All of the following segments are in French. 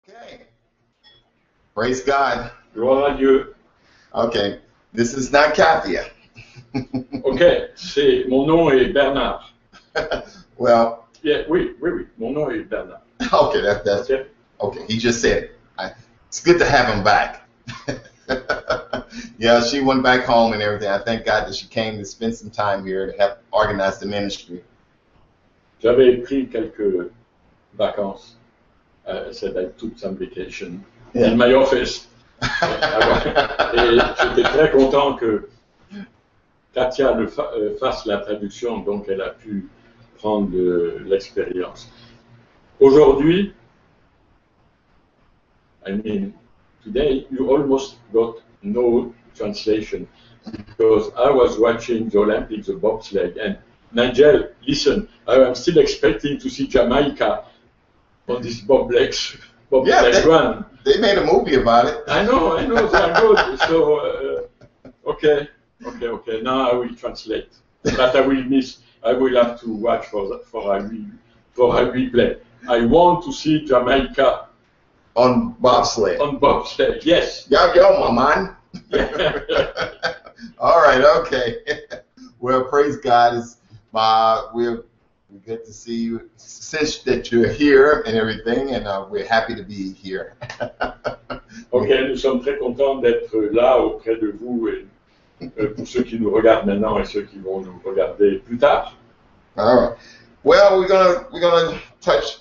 Okay. Praise God. Gloire à Dieu. Okay. This is not Kathia. Ok, mon nom est Bernard. Well, Yeah, oui, mon nom est Bernard. okay, that's Okay. okay. He just said it's good to have him back. Yeah, she went back home and everything. I thank God that she came to spend some time here to help organize the ministry. J'avais pris quelques vacances. I said I took some vacation in my office. Et j'étais très content que Katia fasse la traduction, donc elle a pu prendre de l'expérience. Aujourd'hui, today you almost got no translation because I was watching the Olympics, the bobsleigh, and Nigel, listen, I am still expecting to see Jamaica on this bobsleigh run. They made a movie about it. I know, they are good. So, okay. Now I will translate. But I will have to watch for a replay. I want to see Jamaica on bobsled. On bobsled, yes. Yo, my man. All right, okay. Well, praise God. We're good to see you, since that you're here and everything, and we're happy to be here. Ok, nous sommes très contents d'être là auprès de vous et pour ceux qui nous regardent maintenant et ceux qui vont nous regarder plus tard. All right. Well, we're gonna touch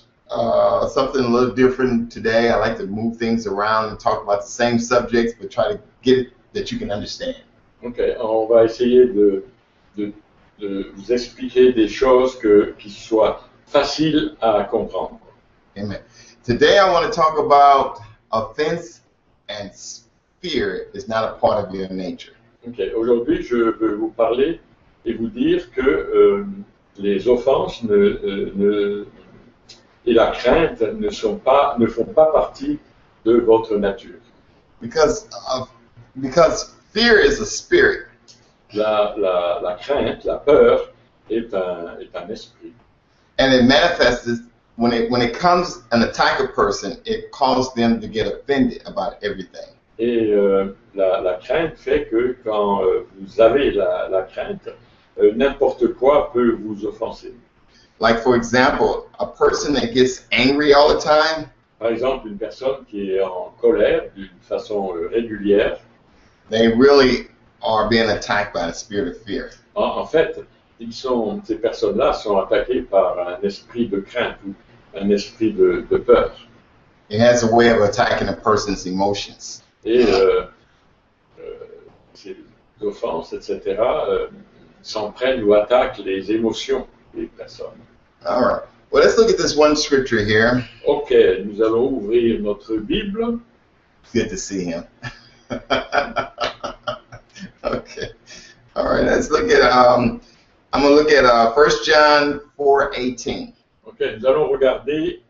something a little different today. I like to move things around and talk about the same subjects, but try to get it that you can understand. Ok, on va essayer de vous expliquer des choses qui soient faciles à comprendre. Amen. Today I want to talk about offense and fear is not a part of your nature. Ok, aujourd'hui je veux vous parler et vous dire que les offenses et la crainte ne font pas partie de votre nature. Because fear is a spirit. La crainte, la peur est un esprit. And it manifests when it comes and attack a person, it causes them to get offended about everything. Et la crainte fait que quand vous avez la crainte, n'importe quoi peut vous offenser. Like for example, a person that gets angry all the time. Par exemple, une personne qui est en colère d'une façon régulière. They really are being attacked by the spirit of fear. En fait, ces personnes-là sont attaquées par un esprit de crainte ou un esprit de peur. It has a way of attacking a person's emotions. Et ces offenses, etc., s'en prennent ou attaquent les émotions des personnes. All right. Well, let's look at this one scripture here. Ok, nous allons ouvrir notre Bible. Good to see him. Okay. All right. Let's look at. I'm going to look at 1 John 4:18. Ok, nous allons regarder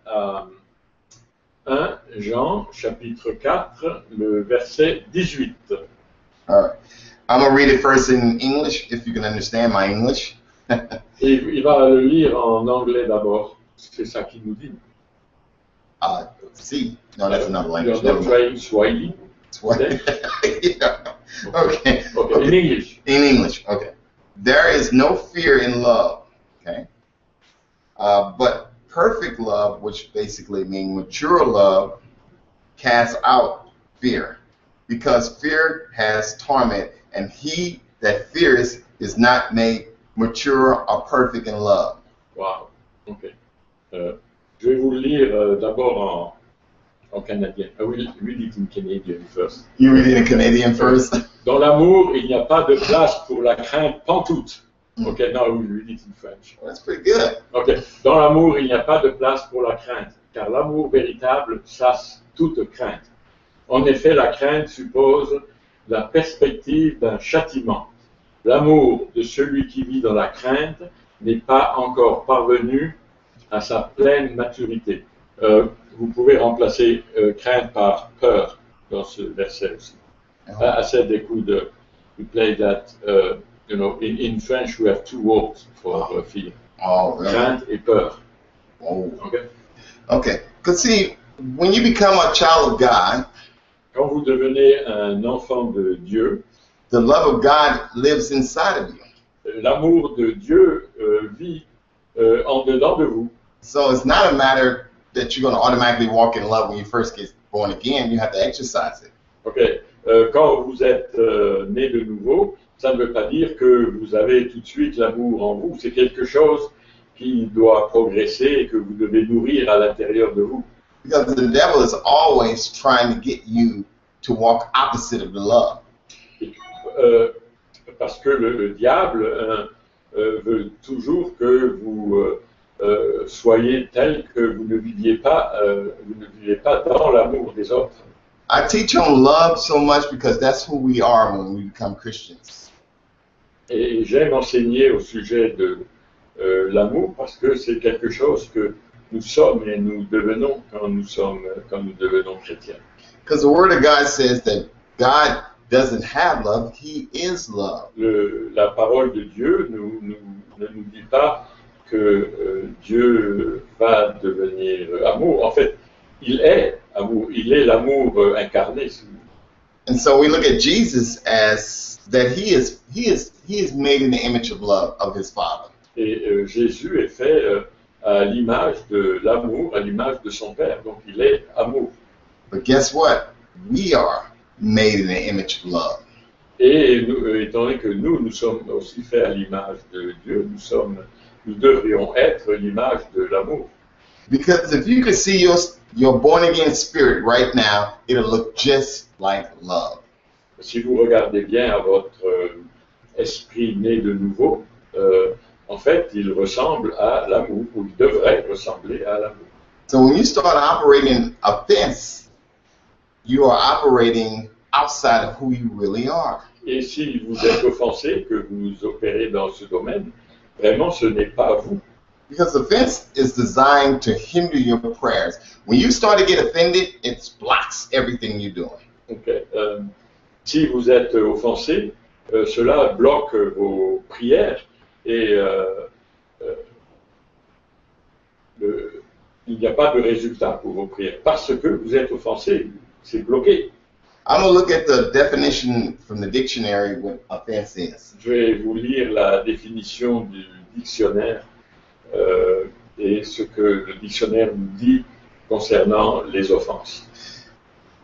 1 Jean chapitre 4, le verset 18. All right. I'm going to read it first in English, if you can understand my English. Et il va le lire en anglais d'abord. C'est ça qu'il nous dit. See, no, that's another language. You're not trying Swahili. Swahili. Yeah. Okay. In English. In English. Okay. There is no fear in love. Okay. But perfect love, which basically means mature love, casts out fear, because fear has torment, and he that fears is not made mature or perfect in love. Wow. Ok. Je vais vous le lire d'abord en canadien. I will read it in Canadian first. You read it in Canadian first? Dans l'amour, il n'y a pas de place pour la crainte pantoute. Ok, now I will read it in French. That's pretty good. Ok. Dans l'amour, il n'y a pas de place pour la crainte, car l'amour véritable chasse toute crainte. En effet, la crainte suppose la perspective d'un châtiment. L'amour de celui qui vit dans la crainte n'est pas encore parvenu à sa pleine maturité. Vous pouvez remplacer crainte par peur dans ce verset aussi. I said they could play that, in French we have two words for fear. Oh, really? Crainte et peur. Oh. Okay? Okay. Because see, when you become a child of God, Quand vous devenez un enfant de Dieu, the love of God lives inside of you. l'amour de Dieu vit en dedans de vous. So it's not a matter that you're going to automatically walk in love when you first get born again. You have to exercise it. Ok. Quand vous êtes né de nouveau, ça ne veut pas dire que vous avez tout de suite l'amour en vous. C'est quelque chose qui doit progresser et que vous devez nourrir à l'intérieur de vous. Because the devil is always trying to get you to walk opposite of the love. Parce que le diable veut toujours que vous soyez tel que vous ne viviez pas dans l'amour des autres. I teach on love so much because that's who we are when we become Christians. Et j'aime enseigner au sujet de l'amour parce que c'est quelque chose que nous sommes et nous devenons quand nous devenons chrétiens. Because the Word of God says that God doesn't have love, He is love. La parole de Dieu ne nous dit pas que Dieu va devenir amour. En fait, il est amour. Il est l'amour incarné. And so we look at Jesus as that he is made in the image of love of His Father. Et Jésus est fait à l'image de l'amour, à l'image de son Père. Donc il est amour. But guess what? We are made in the image of love. Et nous, étant donné que nous sommes aussi faits à l'image de Dieu, nous devrions être l'image de l'amour. Because if you could see your born again spirit right now, it'll look just like love. Si vous regardez bien à votre esprit né de nouveau, en fait, il ressemble à l'amour, ou il devrait ressembler à l'amour. So when you start operating offense, you are operating outside of who you really are. Et si vous êtes offensé, que vous opérez dans ce domaine, vraiment, ce n'est pas vous. Because offense is designed to hinder your prayers. When you start to get offended, it blocks everything you're doing. Okay. Si vous êtes offensé, cela bloque vos prières et il n'y a pas de résultat pour vos prières parce que vous êtes offensé, c'est bloqué. I'm going to look at the definition from the dictionary what offense is. Je vais vous lire la définition du dictionnaire et ce que le dictionnaire nous dit concernant les offenses.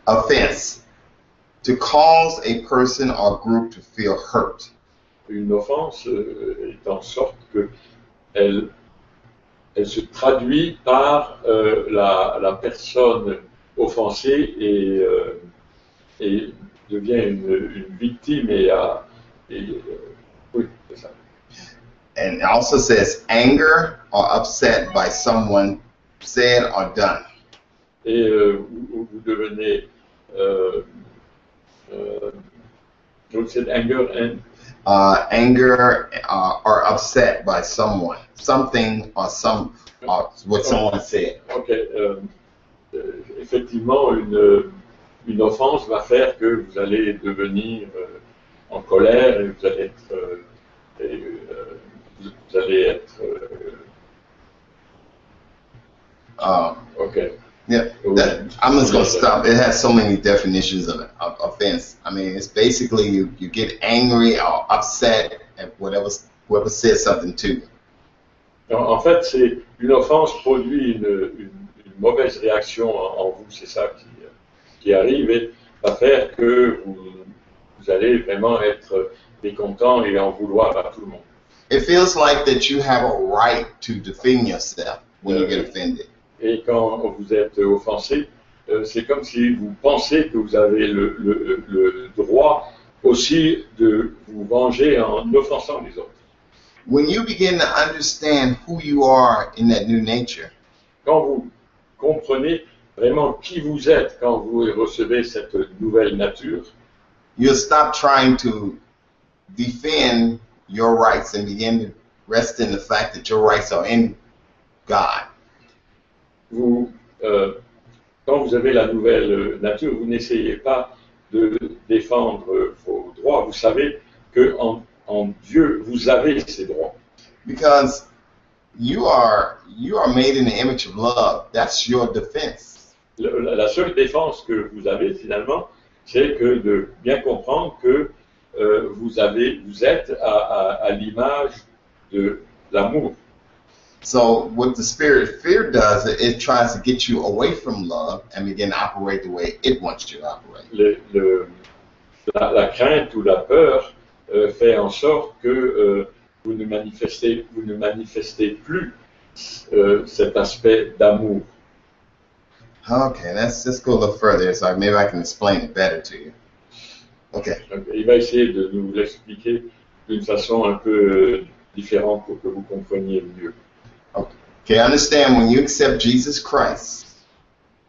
Offense. To cause a person or group to feel hurt. Une offense est en sorte que elle se traduit par la personne offensée et devient une victime oui, c'est ça. And it also says anger or upset by someone said or done. Et vous devenez c'est anger and anger or upset by someone, something or what someone said. Ok. Effectivement, une offense va faire que vous allez devenir en colère et vous allez être ok. Yeah, I'm just going to stop. It has so many definitions of offense. I mean, it's basically you get angry or upset at whoever said something to you. En fait, c'est une offense produit une mauvaise réaction en vous. C'est ça qui arrive et va faire que vous allez vraiment être mécontent et en vouloir à tout le monde. It feels like that you have a right to defend yourself when you get offended. Et quand vous êtes offensé, c'est comme si vous pensez que vous avez le droit aussi de vous venger en offensant les autres. When you begin to understand who you are in that new nature, quand vous comprenez vraiment qui vous êtes quand vous recevez cette nouvelle nature, you'll stop trying to defend your rights and begin to rest in the fact that your rights are in God. Quand vous avez la nouvelle nature, vous n'essayez pas de défendre vos droits. Vous savez que en Dieu, vous avez ces droits. Because you are made in the image of love. That's your defense. La seule défense que vous avez finalement, c'est que de bien comprendre que vous êtes à l'image de l'amour. So what the spirit of fear does, it tries to get you away from love and begin to operate the way it wants you to operate. La crainte ou la peur fait en sorte que vous ne manifestez plus cet aspect d'amour. Okay, let's just go a little further so maybe I can explain it better to you. Okay. Donc, il va essayer de nous l'expliquer d'une façon un peu différente pour que vous compreniez mieux. Okay, understand when you accept Jesus Christ,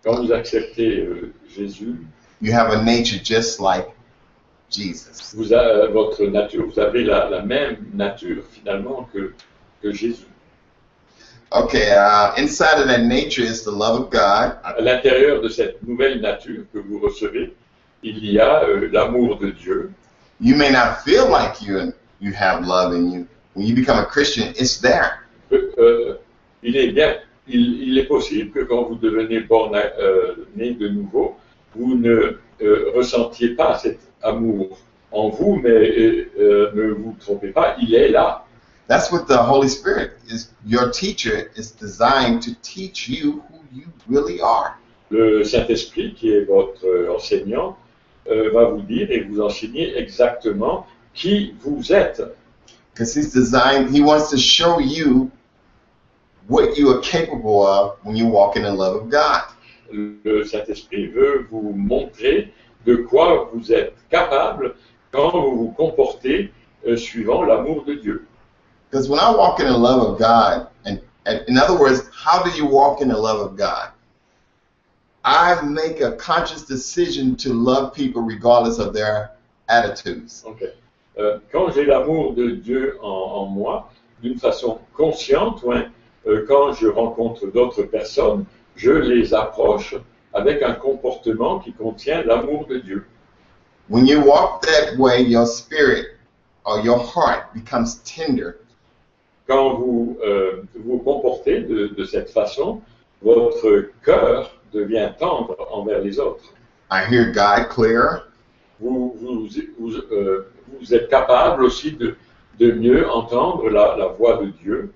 Quand vous acceptez Jésus, you have a nature just like Jesus. Votre nature, vous avez la même nature finalement que Jésus. Okay, inside of that nature is the love of God. À l'intérieur de cette nouvelle nature que vous recevez, il y a l'amour de Dieu. You may not feel like you have love in you. When you become a Christian, it's there. Il est possible que quand vous devenez né de nouveau, vous ne ressentiez pas cet amour en vous, mais ne vous trompez pas, il est là. That's what the Holy Spirit is. Your teacher is designed to teach you who you really are. Le Saint-Esprit, qui est votre enseignant, va vous dire et vous enseigner exactement qui vous êtes. Because he wants to show you what you are capable of when you walk in the love of God. Le Saint-Esprit veut vous montrer de quoi vous êtes capable quand vous vous comportez suivant l'amour de Dieu. Because when I walk in the love of God, and in other words, how do you walk in the love of God? I make a conscious decision to love people regardless of their attitudes. Okay. Quand j'ai l'amour de Dieu en moi, d'une façon consciente, quand je rencontre d'autres personnes, je les approche avec un comportement qui contient l'amour de Dieu. When you walk that way, your spirit or your heart becomes tender. Quand vous vous comportez de cette façon, votre cœur devient tendre envers les autres. I hear God clearer. Vous êtes capable aussi de mieux entendre la voix de Dieu.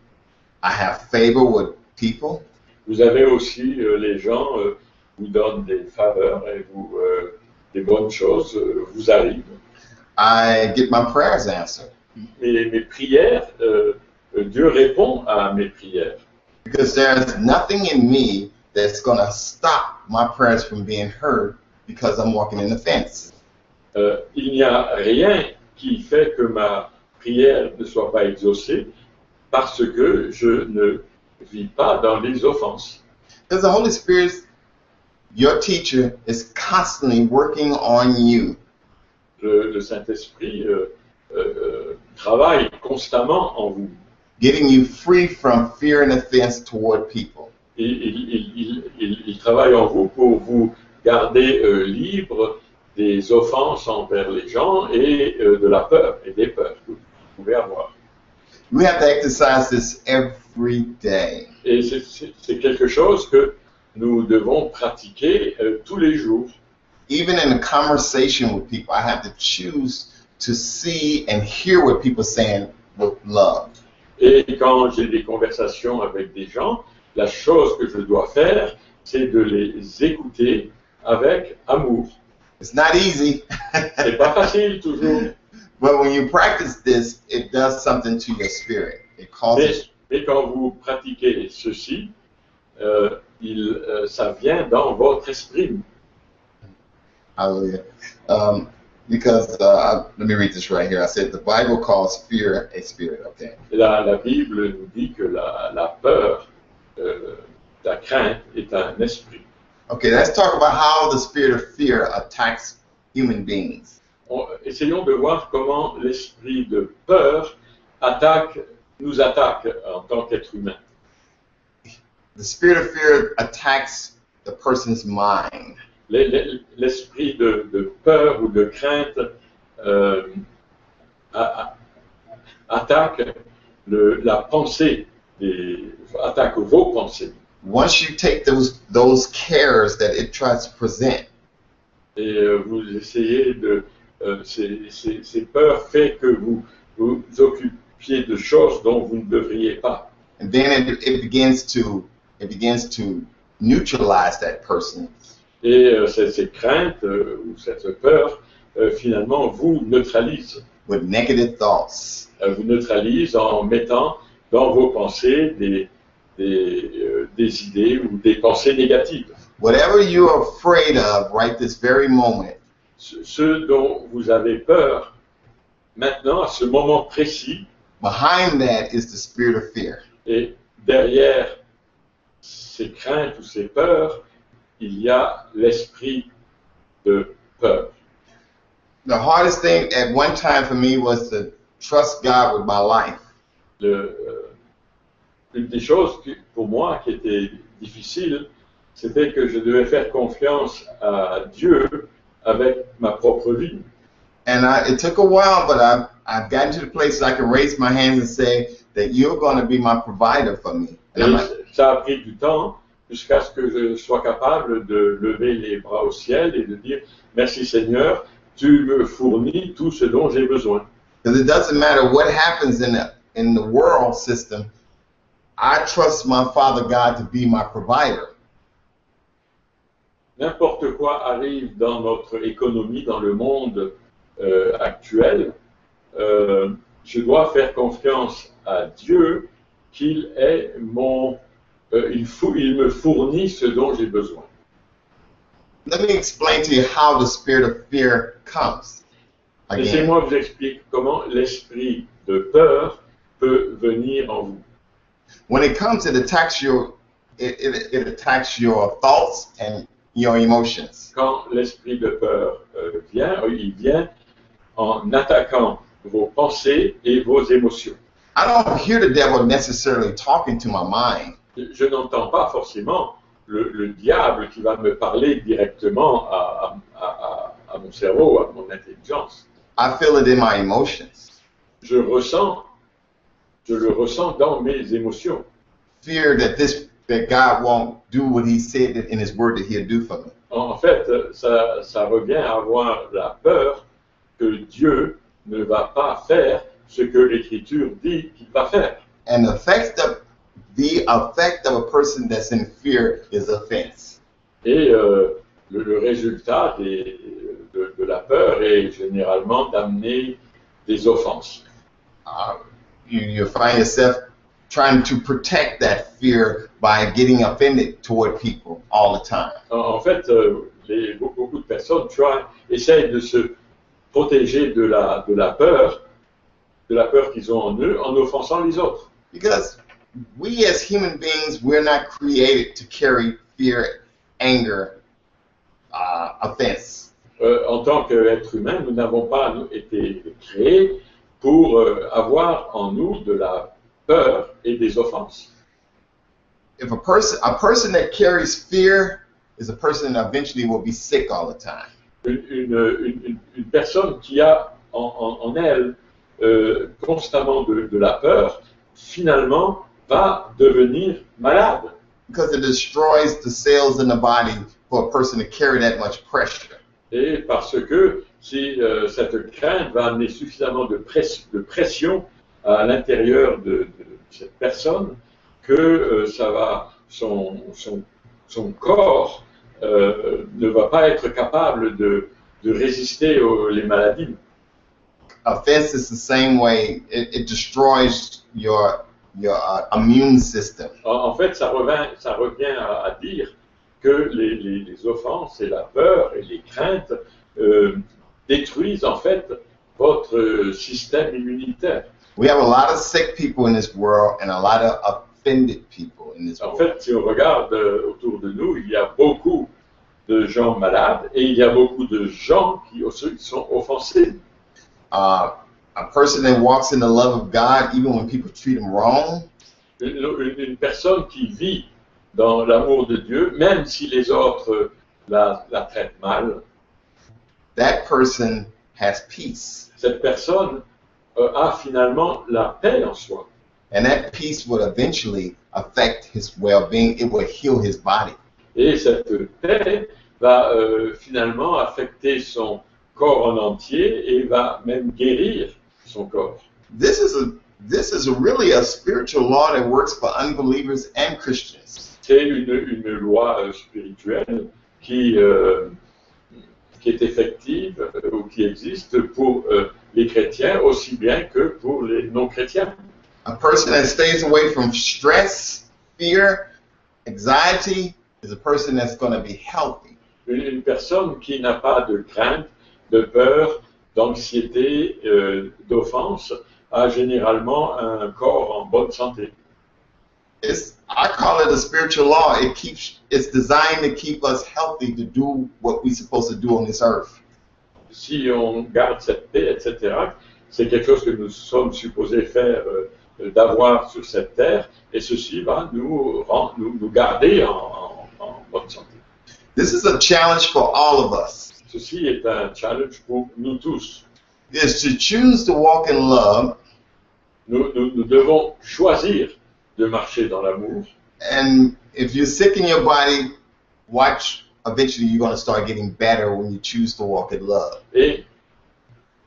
I have favor with people. Vous avez aussi les gens vous donnent des faveurs et des bonnes choses vous arrivent. I get my prayers answered. Mes prières, Dieu répond à mes prières. Because there's nothing in me that's going to stop my prayers from being heard because I'm walking in the fence. Il n'y a rien qui fait que ma prière ne soit pas exaucée parce que je ne vis pas dans les offenses. Because the Holy Spirit, your teacher, is constantly working on you. Le Saint-Esprit travaille constamment en vous. Getting you free from fear and offense toward people. Il travaille en vous pour vous garder libre des offenses envers les gens et de la peur et des peurs que vous pouvez avoir. We have to exercise this every day. Et c'est quelque chose que nous devons pratiquer tous les jours. Even in a conversation with people, I have to choose to see and hear what people are saying with love. Et quand j'ai des conversations avec des gens, la chose que je dois faire, c'est de les écouter avec amour. It's not easy. C'est pas facile toujours. But when you practice this, it does something to your spirit. It causes. Mais quand vous pratiquez ceci, ça vient dans votre esprit. Hallelujah. Because let me read this right here. I said the Bible calls fear a spirit. Okay. La Bible nous dit que la peur, la crainte est un esprit. Okay, let's talk about how the spirit of fear attacks human beings. Essayons de voir comment l'esprit de peur nous attaque en tant qu'être humain. The spirit of fear attacks the person's mind. L'esprit de peur ou de crainte attaque la pensée, attaque vos pensées. once you take those cares that it tries to present, Et vous essayez de... ces peurs fait que vous vous occupiez de choses dont vous ne devriez pas. and then it begins to neutralize that person. Et ces craintes ou cette peur, finalement, vous neutralise. With negative thoughts. Vous neutralise en mettant dans vos pensées des idées ou des pensées négatives. Whatever you're afraid of right this very moment, Ce dont vous avez peur, maintenant, à ce moment précis, behind that is the spirit of fear. et derrière ces craintes ou ces peurs, il y a l'esprit de peur. The hardest thing at one time for me was to trust God with my life. Une des choses pour moi qui était difficile, c'était que je devais faire confiance à Dieu avec ma propre vie. And it took a while, but I've gotten to the place that I can raise my hands and say that you're going to be my provider for me. Et ça a pris du temps jusqu'à ce que je sois capable de lever les bras au ciel et de dire merci Seigneur, tu me fournis tout ce dont j'ai besoin. Because it doesn't matter what happens in the world system, I trust my Father God to be my provider. N'importe quoi arrive dans notre économie, dans le monde actuel, je dois faire confiance à Dieu qu'il est il me fournit ce dont j'ai besoin. Let me explain to you how the spirit of fear comes. Again. Laissez-moi vous expliquer comment l'esprit de peur peut venir en vous. When it comes, it attacks your thoughts and your emotions. Quand l'esprit de peur vient, il vient en attaquant vos pensées et vos émotions. I don't hear the devil necessarily talking to my mind. Je n'entends pas forcément le diable qui va me parler directement à mon cerveau, à mon intelligence. I feel it in my emotions. Je le ressens dans mes émotions. Fear that God won't do what He said in His Word that He'll do for me. En fait, ça revient à avoir la peur que Dieu ne va pas faire ce que l'Écriture dit qu'il va faire. And the effect of a person that's in fear is offense. Et le résultat de la peur est généralement d'amener des offenses. You find yourself trying to protect that fear by getting offended toward people all the time. En fait, beaucoup de personnes essayent de se protéger de la peur qu'ils ont en eux en offensant les autres. Because we as human beings, we're not created to carry fear, anger, offense. En tant qu'être humain, nous n'avons pas été créés pour avoir en nous de la peur et des offenses. If a person that carries fear is a person that eventually will be sick all the time. Une personne qui a en elle constamment de la peur, finalement, va devenir malade. Because it destroys the cells in the body for a person to carry that much pressure. Et parce que si cette crainte va amener suffisamment de pression à l'intérieur de cette personne, que son corps ne va pas être capable de résister les maladies. Offense is the same way. It destroys your immune system. En fait, ça revient à dire que les offenses et la peur et les craintes détruisent en fait votre système immunitaire. We have a lot of sick people in this world and a lot of offended people in this En world. fait, si on regarde autour de nous, il y a beaucoup de gens malades et il y a beaucoup de gens qui sont offensés. A person that walks in the love of God, even when people treat him wrong, Une personne qui vit dans l'amour de Dieu, même si les autres la traitent mal, that person has peace. cette personne a finalement la paix en soi. And that peace would eventually affect his well-being. It would heal his body. Et cette paix va finalement affecter son corps en entier et va même guérir son corps. This is really a spiritual law that works for unbelievers and Christians. C'est une loi spirituelle qui est effective ou qui existe pour les chrétiens aussi bien que pour les non-chrétiens. A person that stays away from stress, fear, anxiety is a person that's going to be healthy. Une personne qui n'a pas de crainte, de peur, d'anxiété, d'offense a généralement un corps en bonne santé. I call it a spiritual law. It's designed to keep us healthy to do what we're supposed to do on this earth. Si on garde cette paix, etc., c'est quelque chose que nous sommes supposés faire, d'avoir sur cette terre, et ceci va nous garder en bonne santé. This is a challenge for all of us. Ceci est un challenge pour nous tous. Is to choose to walk in love. Nous devons choisir de marcher dans l'amour. And if you're sick in your body, watch. Eventually, you're going to start getting better when you choose to walk in love. Et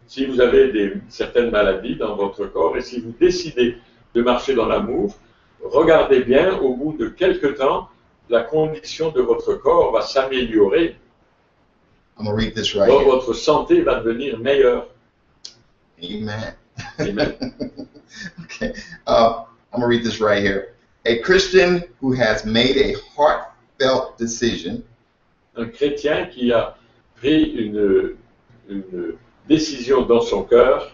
si vous avez certaines maladies dans votre corps et si vous décidez de marcher dans l'amour, regardez bien, au bout de quelque temps, la condition de votre corps va s'améliorer. I'm going to read this right Donc, here. votre santé va devenir meilleure. Amen. Amen. Okay. I'm going to read this right here. A Christian who has made a heartfelt decision. Un chrétien qui a pris une décision dans son cœur.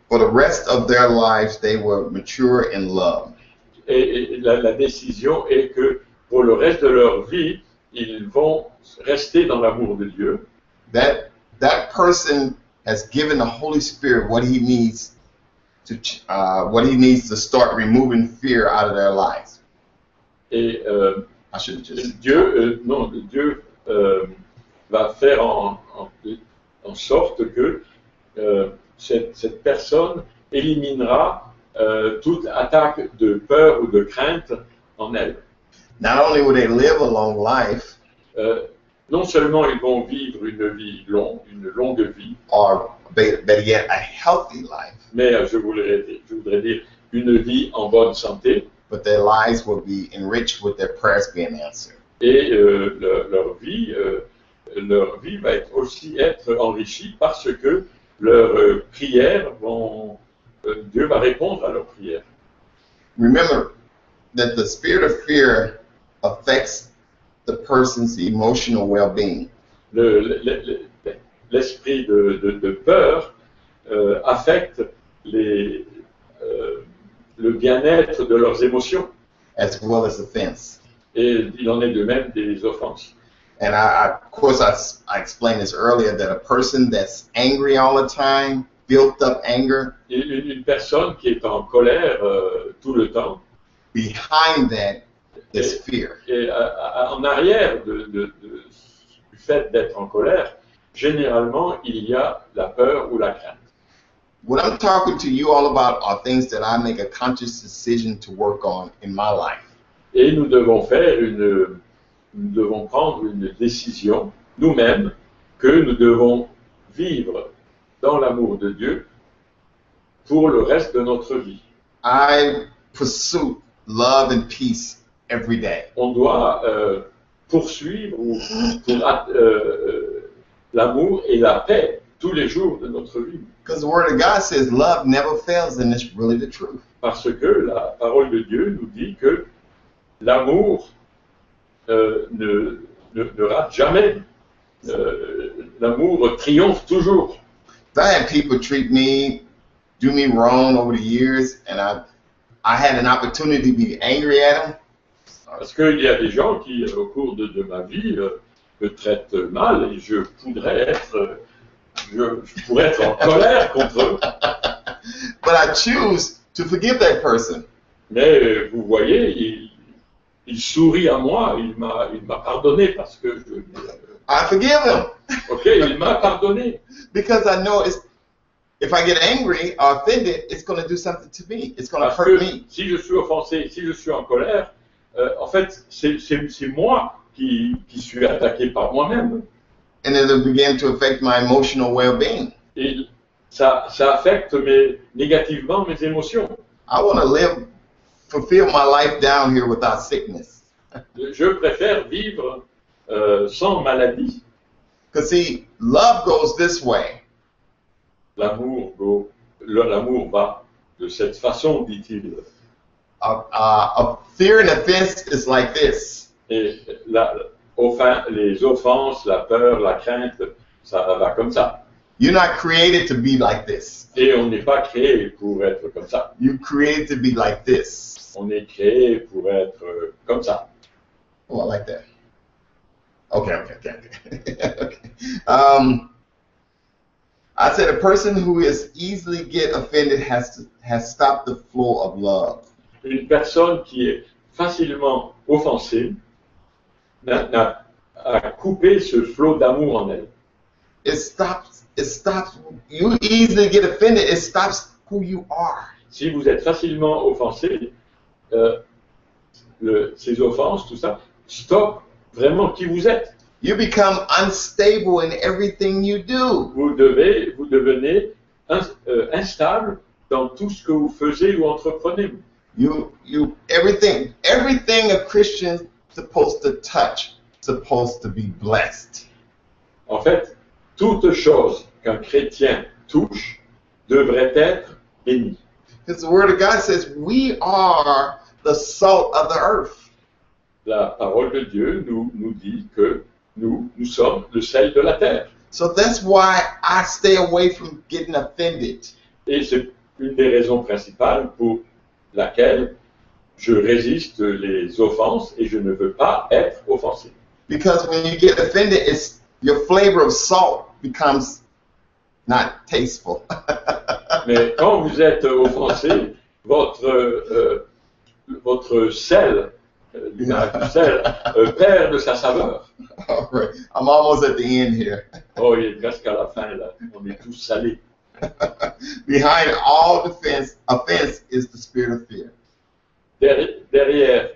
For the rest of their lives, they will mature in love. Et la décision est que pour le reste de leur vie, ils vont rester dans l'amour de Dieu. That person has given the Holy Spirit what he needs to start removing fear out of their lives. Et I should have just. Dieu va faire en sorte que cette personne éliminera toute attaque de peur ou de crainte en elle. Not only will they live a long life, non seulement ils vont vivre une longue vie, or better yet, a healthy life, mais je voudrais dire une vie en bonne santé, but their lives will be enriched with their prayers being answered. et leur vie va aussi être enrichie parce que leurs prières Dieu va répondre à leurs prières. Remember that the spirit of fear affects the person's emotional well-being. L'esprit de peur affecte le bien-être de leurs émotions. As well as offense. Et il en est de même des offenses. And of course, I explained this earlier, that a person that's angry all the time, built up anger, Une personne qui est en colère tout le temps, behind that is fear. et en arrière du fait d'être en colère, généralement, il y a la peur ou la crainte. What I'm talking to you all about are things that I make a conscious decision to work on in my life. Et nous devons prendre une décision nous-mêmes que nous devons vivre dans l'amour de Dieu pour le reste de notre vie. I pursue love and peace every day. On doit poursuivre l'amour et la paix tous les jours de notre vie. Because the Word of God says love never fails, and it's really the truth. Parce que la parole de Dieu nous dit que l'amour ne rate jamais. L'amour triomphe toujours. I had people do me wrong over the years, and I had an opportunity to be angry at them. Parce qu'il y a des gens qui, au cours de ma vie, me traitent mal et je pourrais être en colère contre eux. But I choose to forgive that person. Mais vous voyez, il sourit à moi, il m'a pardonné parce que I forgive him ok, il m'a pardonné. because I know if I get angry or offended, it's going to do something to me. It's going to Parce hurt que me. si je suis offensé, si je suis en colère, en fait, c'est moi qui suis attaqué par moi-même. And it'll begin to affect my emotional well-being. Et ça affecte négativement mes émotions. I want to fulfill my life down here without sickness. Je préfère vivre sans maladie. Because see, love goes this way. L'amour va de cette façon, dit-il. Fear and offense is like this. Et les offenses, la peur, la crainte, ça va comme ça. You're not created to be like this. Et on n'est pas créé pour être comme ça. You're created to be like this. On est créé pour être comme ça. Oh, I like that. Okay. I said a person who is easily get offended has stopped the flow of love. Une personne qui est facilement offensée a coupé ce flot d'amour en elle. It stops. You easily get offended. It stops who you are. Si vous êtes facilement offensé, ces offenses, tout ça, stoppe vraiment qui vous êtes. You become unstable in everything you do. Vous devenez instable dans tout ce que vous faisiez ou entreprenez. Everything a Christian supposed to touch, supposed to be blessed. En fait, toute chose qu'un chrétien touche devrait être bénie. Because the Word of God says we are the salt of the earth. La parole de Dieu nous dit que nous sommes le sel de la terre. So that's why I stay away from getting offended. Et c'est une des raisons principales pour laquelle je résiste les offenses et je ne veux pas être offensé. Because when you get offended, your flavor of salt becomes not tasteful. Mais quand vous êtes offensé, votre sel, l'image du sel, perd de sa saveur. All right. I'm almost at the end here. Oh, il est presque à la fin, là. On est tous salés. Behind all offense is the spirit of fear. Derrière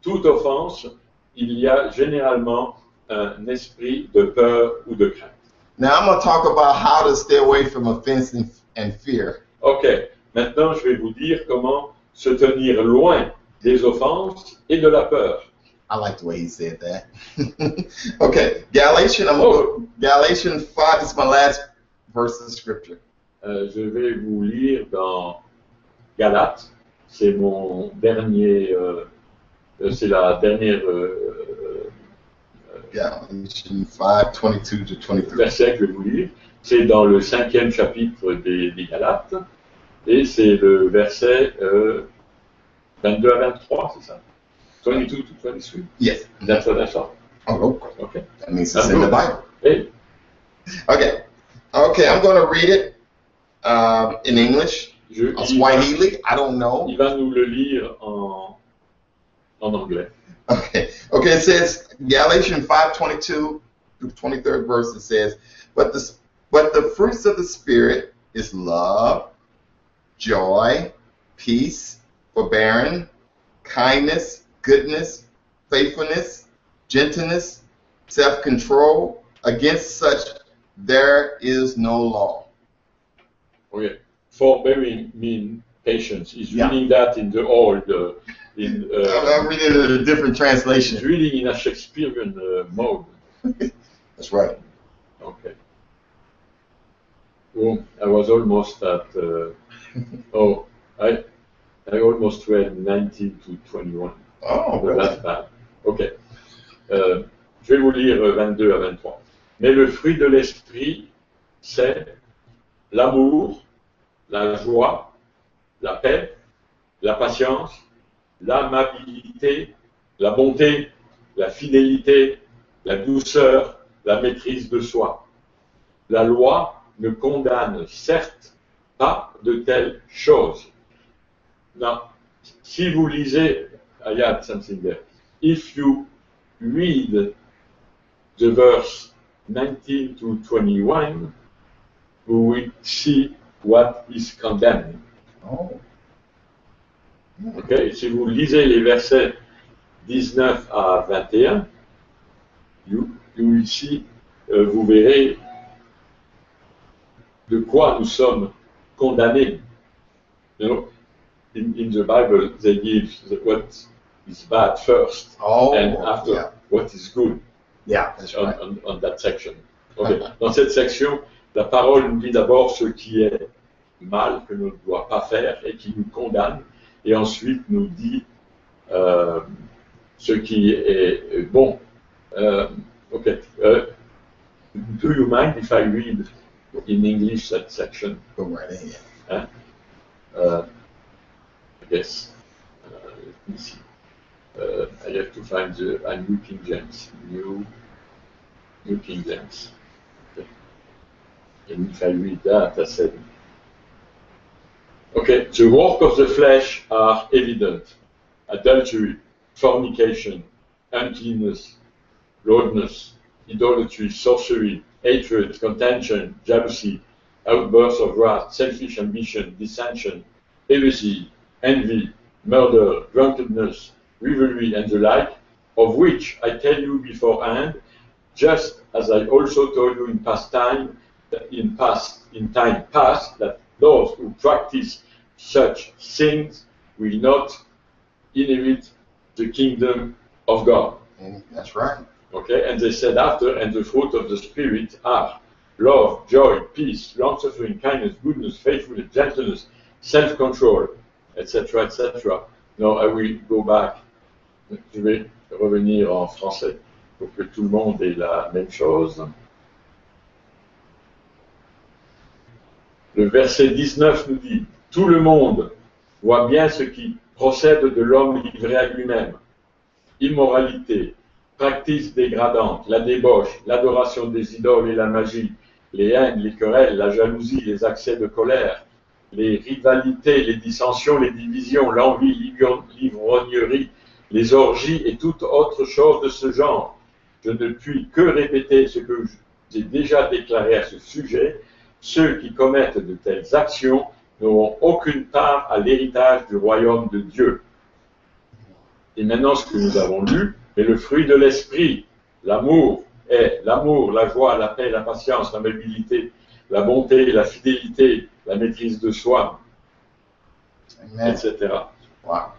toute offense, il y a généralement un esprit de peur ou de crainte. Now I'm going to talk about how to stay away from offense and fear. Ok, maintenant je vais vous dire comment se tenir loin des offenses et de la peur. I like the way he said that. Okay, Galatians 5 is my last verse of scripture. Je vais vous lire dans Galates, c'est mon dernier, c'est la dernière Galatians 5, 22 to 23. verset que je vais vous lire. C'est dans le 5e chapitre des Galates et c'est le verset 22 à 23, c'est ça? 22 to 23? Yes. That's what I saw. Oh, Okay. that means it's in the Bible. Hey. Okay, I'm going to read it in English. Swahili, I don't know. Il va nous le lire en anglais. Okay, it says, Galatians 5:22 through 23rd verse, it says, but the fruits of the Spirit is love, joy, peace, forbearance, kindness, goodness, faithfulness, gentleness, self-control. Against such there is no law. Okay. Forbearing means patience. He's reading that in the old. I'm reading it in a different translation. He's reading in a Shakespearean mode. That's right. Okay. Oh, I was almost at. I almost read 19 to 21. Oh, really? That's bad. Okay. Je vais vous lire 22 à 23. Mais le fruit de l'esprit, c'est l'amour, la joie, la paix, la patience, l'amabilité, la bonté, la fidélité, la douceur, la maîtrise de soi. La loi ne condamne certes pas de telles choses. Now, si vous lisez, I had something there. If you read the verse 19 to 21, we will see what is condemned. Oh. Okay? Si vous lisez les versets 19 à 21, ici, vous verrez de quoi nous sommes condamnés. You know, in the Bible, they give what is bad first, and after what is good. Yeah, that's right. On that section. Okay. Dans cette section, la parole nous dit d'abord ce qui est mal, que l'on ne doit pas faire et qui nous condamne, et ensuite nous dit ce qui est bon. Okay. Do you mind if I read in English that section? Go right ahead. I guess. Let me see. I have to find a New King James. New King James. Okay. And if I read that, I said, okay, the work of the flesh are evident: adultery, fornication, uncleanness, lewdness, idolatry, sorcery, hatred, contention, jealousy, outbursts of wrath, selfish ambition, dissension, heresy, envy, murder, drunkenness, revelry, and the like, of which I tell you beforehand, just as I also told you in time past, that those who practice such things will not inherit the kingdom of God. That's right. Okay, and they said after, and the fruit of the Spirit are love, joy, peace, long-suffering, kindness, goodness, faithfulness, gentleness, self-control, etc., etc. Now I will go back. Je vais revenir en français pour que tout le monde ait la même chose. Le verset 19 nous dit: tout le monde voit bien ce qui procède de l'homme livré à lui-même. Immoralité, practices dégradantes, la débauche, l'adoration des idoles et la magie, les haines, les querelles, la jalousie, les accès de colère, les rivalités, les dissensions, les divisions, l'envie, l'ivrognerie, les orgies et toute autre chose de ce genre. Je ne puis que répéter ce que j'ai déjà déclaré à ce sujet. Ceux qui commettent de telles actions n'auront aucune part à l'héritage du royaume de Dieu. Et maintenant, ce que nous avons lu est le fruit de l'esprit. L'amour, la joie, la paix, la patience, l'amabilité, la bonté, la fidélité, la maîtrise de soi, etc. Wow.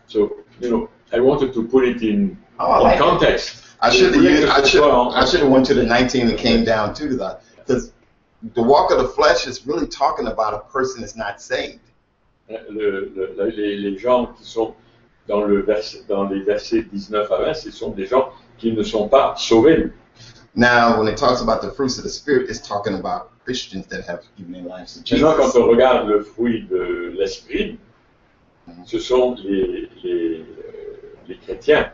So, you know, I wanted to put it in like context. I should have went to the 19 and came down to that, because the walk of the flesh is really talking about a person that's not saved. Les gens qui sont dans les versets 19 à 20, ce sont des gens qui ne sont pas sauvés. Now, when it talks about the fruits of the Spirit, it's talking about Christians that have given their lives to Jesus. Maintenant, quand on regarde le fruit de l'esprit, ce sont les chrétiens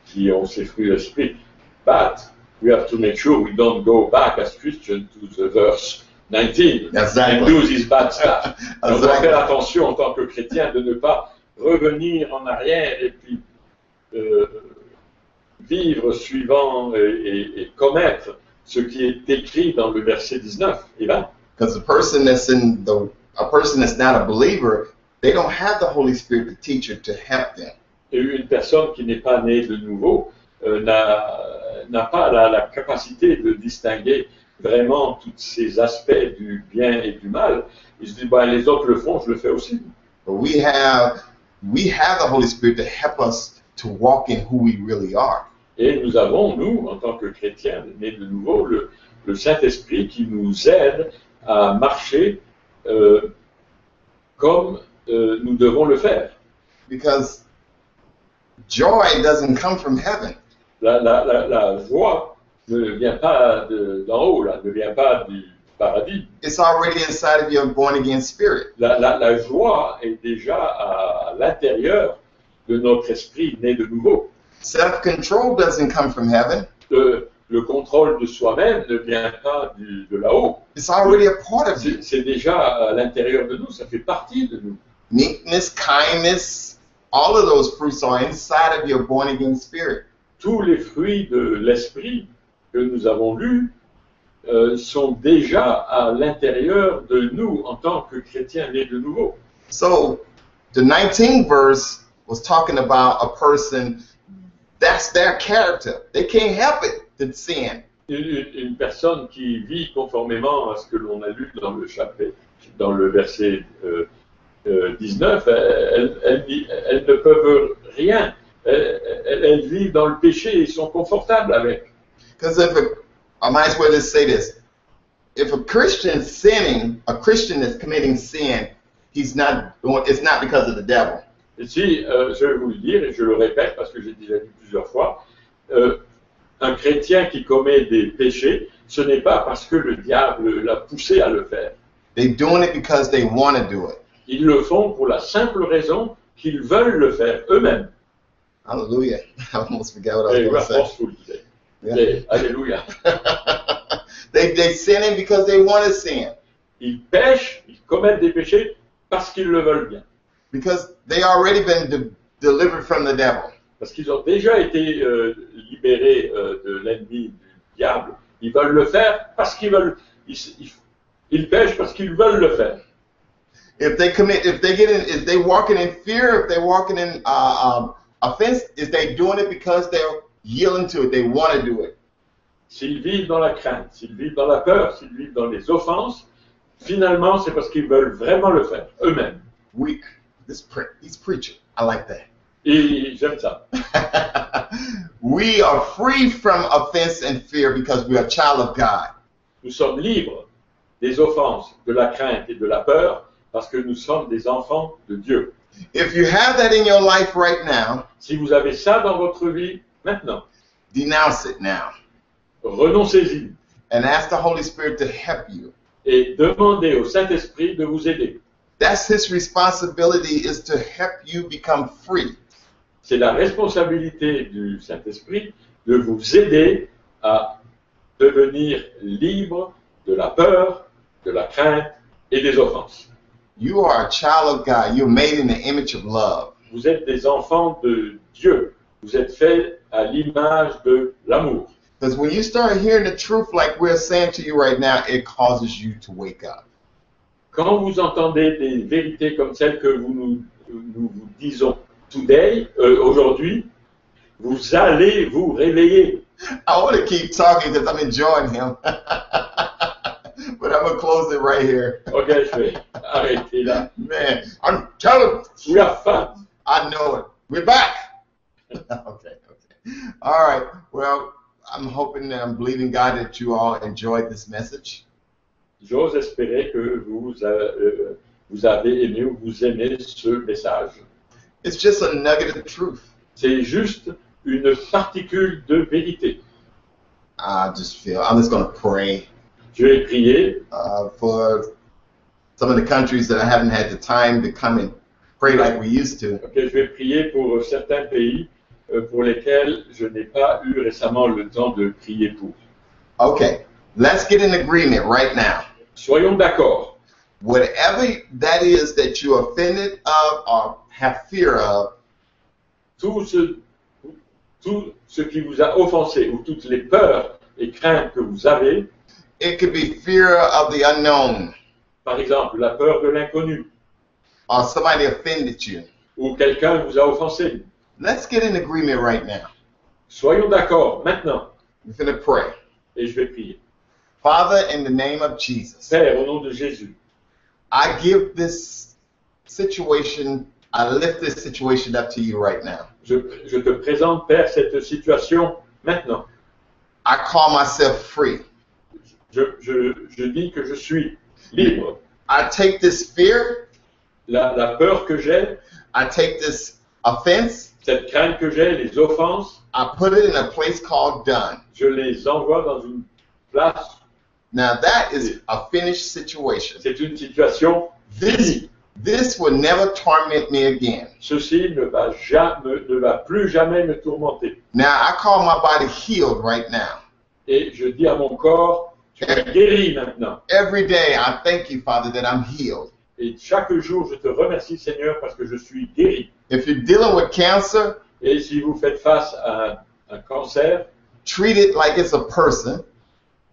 qui ont ces fruits de l'esprit. But we have to make sure we don't go back as Christians to the verse 19 and do this bad stuff. On doit faire attention en tant que chrétien de ne pas revenir en arrière et puis vivre suivant et commettre ce qui est écrit dans le verset 19 et 20. Because a person that's not a believer, they don't have the Holy Spirit, the teacher, to help them. Et une personne qui n'est pas née de nouveau n'a pas la capacité de distinguer vraiment tous ces aspects du bien et du mal. Il se dit, ben, les autres le font, je le fais aussi. But we have the Holy Spirit to help us to walk in who we really are. Et nous avons, nous, en tant que chrétiens nés de nouveau, le Saint-Esprit qui nous aide à marcher comme nous devons le faire. Because joy doesn't come from heaven. La joie ne vient pas d'en haut, ne vient pas du paradis. It's already inside of your born again spirit. La joie est déjà à l'intérieur de notre esprit né de nouveau. Self-control doesn't come from heaven. Le contrôle de soi-même ne vient pas de là-haut. It's already a part of you. C'est déjà à l'intérieur de nous, ça fait partie de nous. Meekness, kindness, all of those fruits are inside of your born again spirit. Tous les fruits de l'esprit que nous avons lus sont déjà à l'intérieur de nous en tant que chrétiens nés de nouveau. So the 19th verse was talking about a person, that's their character. They can't help it to sin. Une personne qui vit conformément à ce que l'on a lu dans le chapitre, dans le verset 19, elles ne peuvent rien. Elles vivent dans le péché et sont confortables avec. Because I might as well just say this. If a Christian is sinning, a Christian is committing sin, it's not because of the devil. Et si, je vais vous le dire, et je le répète parce que j'ai déjà dit plusieurs fois, un chrétien qui commet des péchés, ce n'est pas parce que le diable l'a poussé à le faire. They're doing it because they want to do it. Ils le font pour la simple raison qu'ils veulent le faire eux-mêmes. Hallelujah. I almost forgot what I was going to say. Yeah. Alléluia. They're sinning because they want to sin. Ils pêchent, ils commettent des péchés parce qu'ils le veulent bien. Because they already been delivered from the devil. Parce qu'ils ont déjà été libérés de l'ennemi, du diable. Ils veulent le faire parce qu'ils veulent. Ils pêchent parce qu'ils veulent le faire. If they walking in fear, if they're walking in offense, is they doing it because they're yielding to it? They want to do it. S'ils vivent dans la crainte, s'ils vivent dans la peur, s'ils vivent dans les offenses, finalement, c'est parce qu'ils veulent vraiment le faire eux-mêmes. He's preaching. I like that. Et j'aime ça. We are free from offense and fear because we are a child of God. Nous sommes libres des offenses, de la crainte et de la peur parce que nous sommes des enfants de Dieu. If you have that in your life right now, si vous avez ça dans votre vie maintenant, denounce it now. Renoncez-y. And ask the Holy Spirit to help you. Et demandez au Saint-Esprit de vous aider. That's his responsibility, is to help you become free. C'est la responsabilité du Saint-Esprit de vous aider à devenir libre de la peur, de la crainte et des offenses. You are a child of God. You're made in the image of love. Vous êtes des enfants de Dieu. Vous êtes faits à l'image de l'amour. Because when you start hearing the truth like we're saying to you right now, it causes you to wake up. Quand vous entendez des vérités comme celles que nous disons today, aujourd'hui, vous allez vous réveiller. I want to keep talking because I'm enjoying him. But I'm going to close it right here. Ok, je vais arrêter là. Man, I'm telling you. We have fun. I know it. We're back. Okay. All right. Well, I'm hoping and I'm believing God that you all enjoyed this message. J'ose espérer que vous avez aimé ou vous aimez ce message. It's just a nugget of truth. C'est juste une particule de vérité. I'm just going to pray. Je vais prier for some of the countries that I haven't had the time to come and pray like we used to. Okay, je vais prier pour certains pays pour lesquels je n'ai pas eu récemment le temps de prier pour. Okay, let's get in agreement right now. Soyons d'accord. Whatever that is that you're offended of or have fear of, tout ce qui vous a offensé ou toutes les peurs et craintes que vous avez, it could be fear of the unknown. Par exemple, la peur de l'inconnu. Or somebody offended you. Ou quelqu'un vous a offensé. Let's get in agreement right now. Soyons d'accord maintenant. We're going to pray. Et je vais prier. Father, in the name of Jesus. Père, au nom de Jésus. I give this situation, I lift this situation up to you right now. Je te présente, Père, cette situation maintenant. I call myself free. Je dis que je suis libre. I take this fear. La peur que j'ai. I take this offense. Cette crainte que j'ai, les offenses. I put it in a place called done. Je les envoie dans une place. Now that is a finished situation. C'est une situation finie. This will never torment me again. Ceci ne va plus jamais me tourmenter. Now I call my body healed right now. Et je dis à mon corps, tu es guéri maintenant. Every day I thank you, Father, that I'm healed. Et chaque jour, je te remercie, Seigneur, parce que je suis guéri. If you're dealing with cancer, et si vous faites face à un cancer, treat it like it's a person.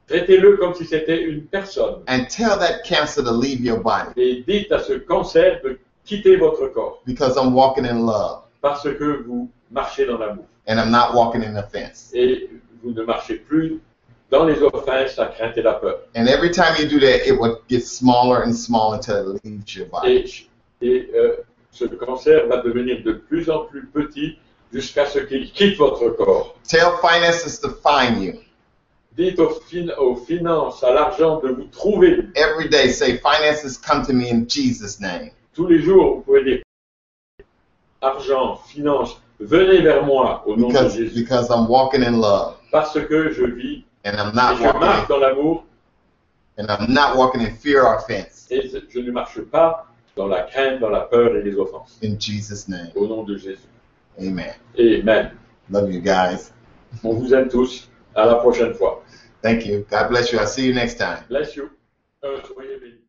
Traitez-le comme si c'était une personne. And tell that cancer to leave your body Et dites à ce cancer de quitter votre corps. because I'm walking in love Parce que vous marchez dans l'amour. and I'm not walking in offense. Et vous ne marchez plus dans les offenses, la crainte et la peur. And every time you do that, it will get smaller and smaller until it leaves your body. Et ce cancer va devenir de plus en plus petit jusqu'à ce qu'il quitte votre corps. Tell finances to find you. Dites aux finances, à l'argent de vous trouver. Every day, say, finances come to me in Jesus' name. Tous les jours, vous pouvez dire argent, finances, venez vers moi au nom de Jésus. Because I'm walking in love Parce que je vis and I'm et not je marche dans l'amour walking in fear or offense. et je ne marche pas dans la crainte, dans la peur et les offenses. In Jesus' name. Au nom de Jésus. Amen. Amen. Love you guys. On vous aime tous. À la prochaine fois. Thank you. God bless you. I'll see you next time. Bless you. Soyez bénis.